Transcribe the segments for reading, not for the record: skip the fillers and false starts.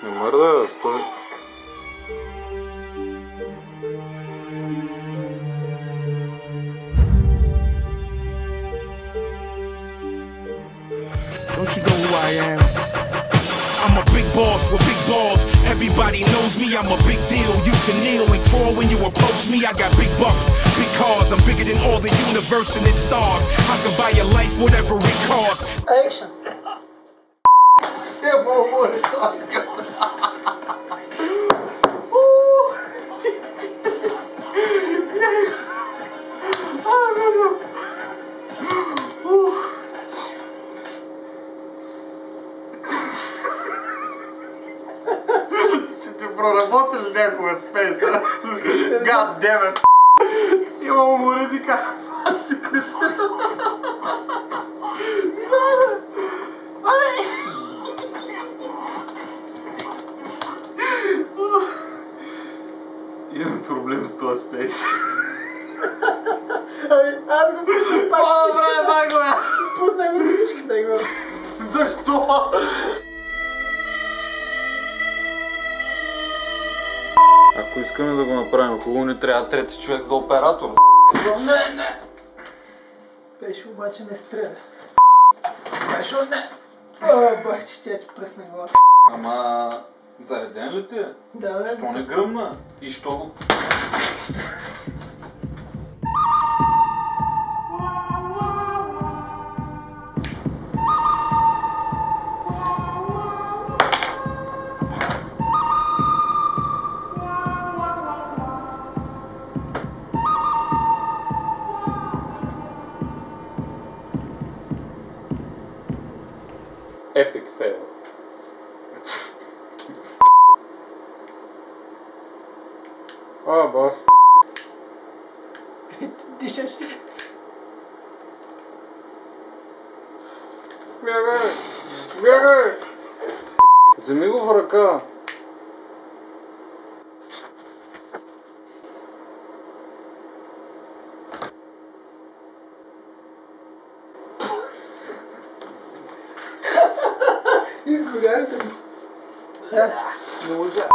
Не мърда, стой. Don't you know who I am? I'm a big boss with big balls. Everybody knows me, I'm a big deal. You should kneel and crawl when you approach me. I got big bucks, big cars. I'm bigger than all the universe and its stars. I can buy your life whatever it costs. Action. Ще проработи ли някога спейс, а? God damn it! Ще има умори така. Имам проблем с този спейс. Аз го пуснах пак. О, бре, Пуснах го всичките го. защо? Ако искаме да го направим хубаво, не трябва трети човек за оператор. Не. Пешо обаче не стреля. Пешо не. Бах, че тя ти пръсна главата. Ама... зареден ли ти е? Да. Що не гръмна? И що го... Epic fail. Бос. Дишаш. Бягай! Вземи го в ръка. Изгоряха. Не може.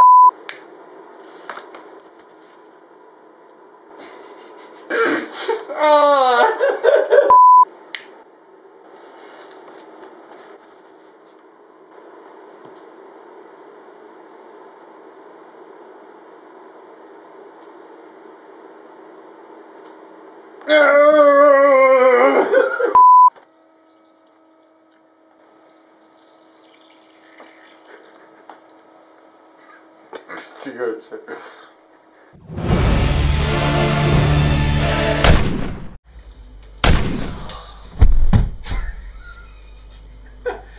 Стига, че.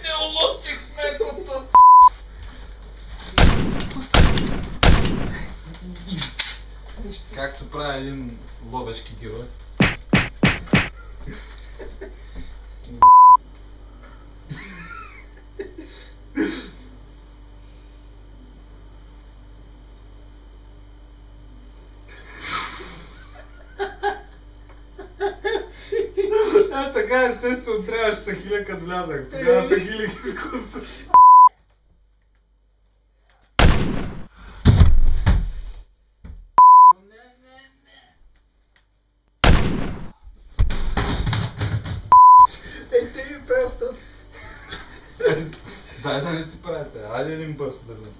Не улочих мекото! Както прави един ловешки герой. Така естествено трябваше са хиля като влязах. Тогава са хилих изкуство. Те ми просто. Дай да не ти правите. Айде един бърз да видим.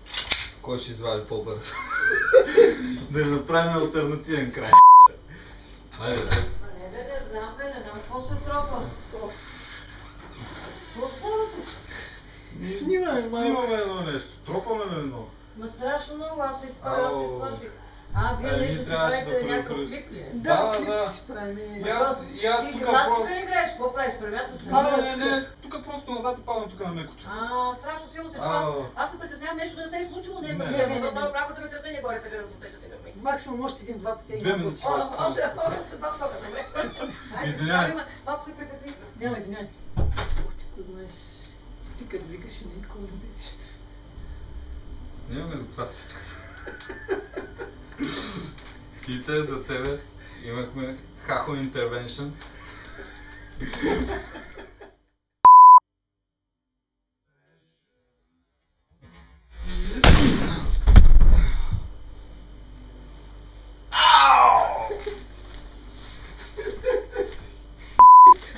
Кой ще извади по-бързо? Да ни направим алтернативен край. Айде. Не знам, не знам какво се тропа. Какво става? Снимаме едно нещо. Тропаме ли едно? Ма страшно много, аз се изплаших. Вие нещо си правите някакъв клип ли? Да, клип си правим. И аз тук просто... просто... Ти не играеш, какво правиш? Премята се? Не, тук просто назад и падам тук на мекото. Страшно силно се това. Аз се притеснявам нещо да не се е случило, не е добро, правото ми тресение горе, така да се опитате гърми. Максимум още един-два пъти. 2 минути. Още два скока, добре. Извинявай. Малко се притесних. Няма, извиняй. Ти го знаеш. Ти като викаш и никога не видиш. Снимаме го това всичко. Кице, за тебе имахме хахо интервеншън.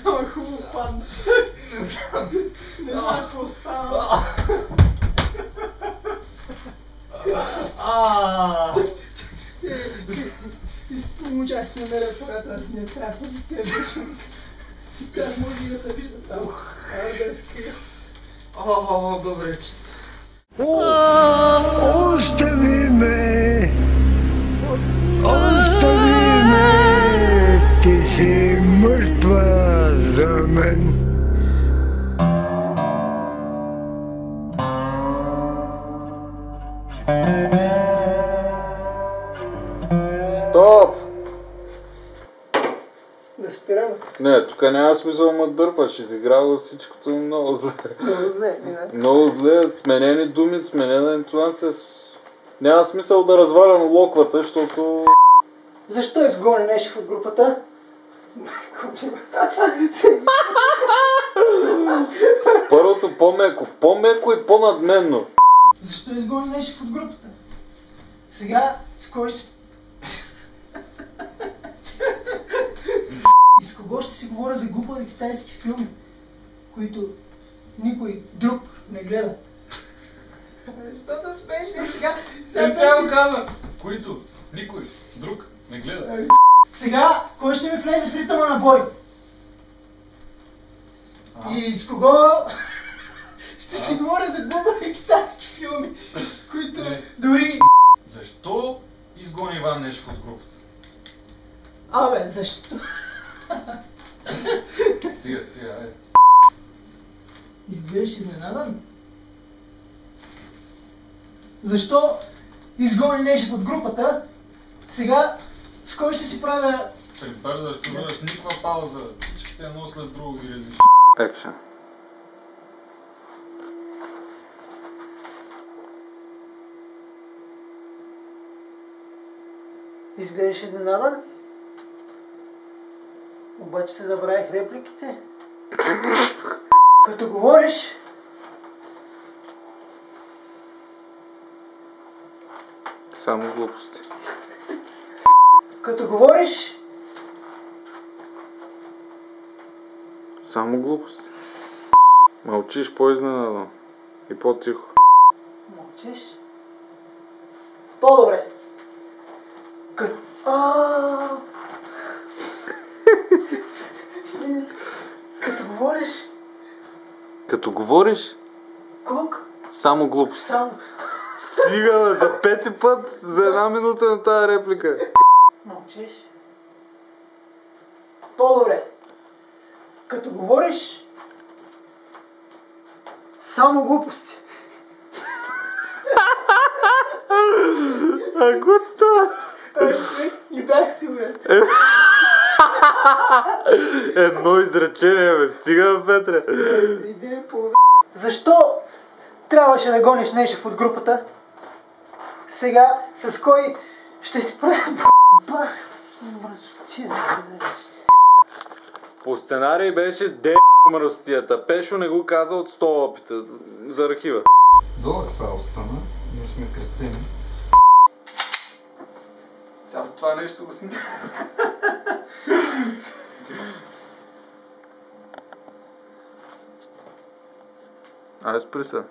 Ама хубаво падна. Не знам какво става. Изпомогай да си намеря апарата, аз не в тази позиция беше. Как може да се вижда там? Да я скрия. Добре. Остави ме! Остави ме! Ти си мъртва за мен. Стоп! Да спирам. Не, тук няма смисъл ма дърпаш, изиграва всичкото много зле. Много зле, мина. Много зле, сменени думи, сменена интонация. Няма смисъл да развалям локвата, защото... Защо изгони Нешев от групата? Първото по-меко и по-надменно. Защо изгони Нешев от групата? Сега с кой ще... И с кого ще си говоря за глупави китайски филми, които никой друг не гледа? Що се смееш сега? Сега каза, които никой друг не гледа. Сега кой ще ми влезе в ритъма на бой? И с кого ще си говоря за глупави китайски филми, които дори... Защо изгони Иван Нешев от групата? Абе, защо? Стига, ай. Изглеждаш изненадан? Защо изгони Нешев от групата? Сега с кой ще си правя... Прибързаш, прибързаш, никаква пауза. Всичките едно след друго ги редиш. Екшен. Изглеждаш изненадан? Обаче се забравих репликите. Като говориш... Само глупости. Като говориш... Само глупости. Мълчиш по-изненадано. И по-тихо. Мълчиш? По-добре. Като говориш... Като говориш, Колко? само глупости. Само... Стига, бе, за пети път, за 1 минута на тази реплика. Мълчиш? По-добре. Като говориш... Само глупости. Ако става? И бях сигурен. Едно изречение, бе, стига, бе, Петре. Един и половина. Защо трябваше да гониш Нешев от групата? Сега с кой ще си правя мръсотия? По сценарий беше мръстията. Пешо не го каза от 100 опита. За архива. Долъг файл стана. Ние сме кретени. Цяло това нещо го снима. Айде спри се.